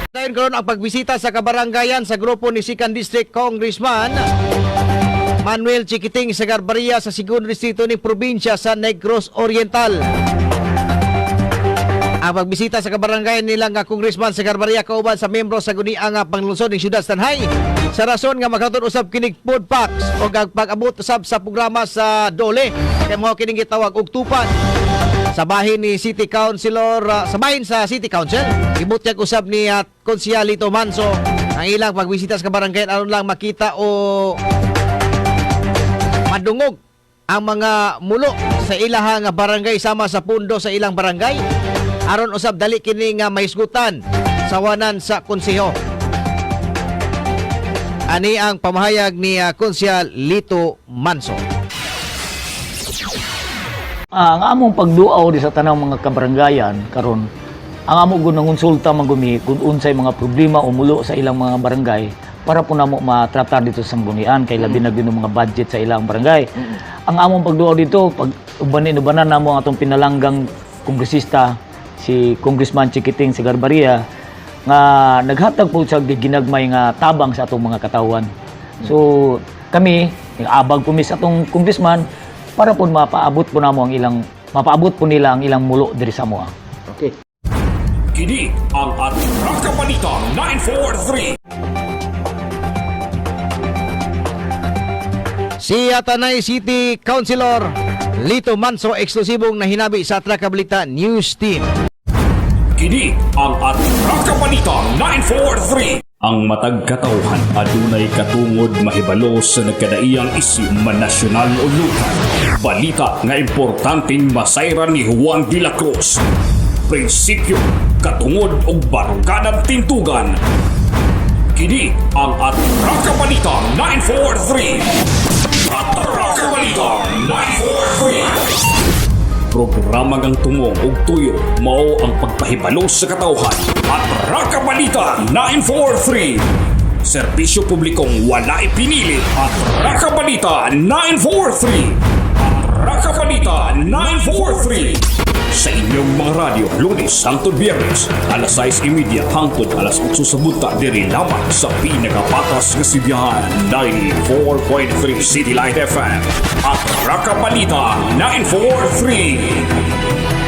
Dayon karon ang pagbisita sa kabarangayan sa grupo ni Second District Congressman Manuel Chiquiting Segarbarria sa Segundo Distrito ni probinsya sa Negros Oriental. Ang pagbisita sa kabarangayan nila nga Congressman Segarbarria kauban sa membro sa guniang panglungsod ng Siyudad Sanhay sa rason nga maghatod usab kinig food packs o pag-abot usab sa programa sa Dole kay mao kining gitawag og tupan sa bahin ni City Councilor sa bahin sa City Council. Ibutyag usab ni Konsehal Lito Manso ang ilang pagbisita sa kabarangayan aron lang makita o madungog ang mga mulo sa ilahang barangay sama sa pundo sa ilang barangay aron usab dali kini nga mahisgutan sa wanan sa konseho. Ani ang pamahayag ni Konsehal Lito Manso. Ang among pagduaw di sa tanang mga kabarangayan karon ang among gunangonsulta magumi kung unsay mga problema o mulo sa ilang mga barangay para po namo matratar dito sa sanggunian kay labi na gyud mga budget sa ilang barangay. Ang among pagduaw dito pag ubanan namo ang atong pinalanggang kongresista si Congressman Chiquiting Segarbarria nga naghatag po sa ginagmay nga tabang sa atong mga katawan. So kami nag-abag po sa atong congressman para po mapaabot po namo ang ilang nila ang ilang mulo diri sa moa. Okay. Kini ang ating Rakabalita 943. Si Tanay City Councilor Lito Manso eksklusibong nahinabi sa Trakabalita News Team. Kini ang ating Rakabalita 943. Ang matag katawhan adunay katungod mahibalo sa nagkadaiyang isyu manasyonal o lokal. Balita nga importanteng masayran ni Juan de la Cruz. Prinsipyo, katungod og baruganan tintugan. Kini ang ating Rakabalita 943. At Rakabalita 943. Programa ngang tungong og tuyo mao ang pagpahibalo sa katawhan at Rakabalita 943. Serbisyo publikong wala ipinili at Rakabalita 943. At Rakabalita 943. Sa inyong mga radyo, Lunes hangtod Biyernes, alas 6:30 hangtod alas 8 sa bunta diri lamang sa pinakapatas nga sibiyahan 94.3 City Light FM at Rakabalita 943.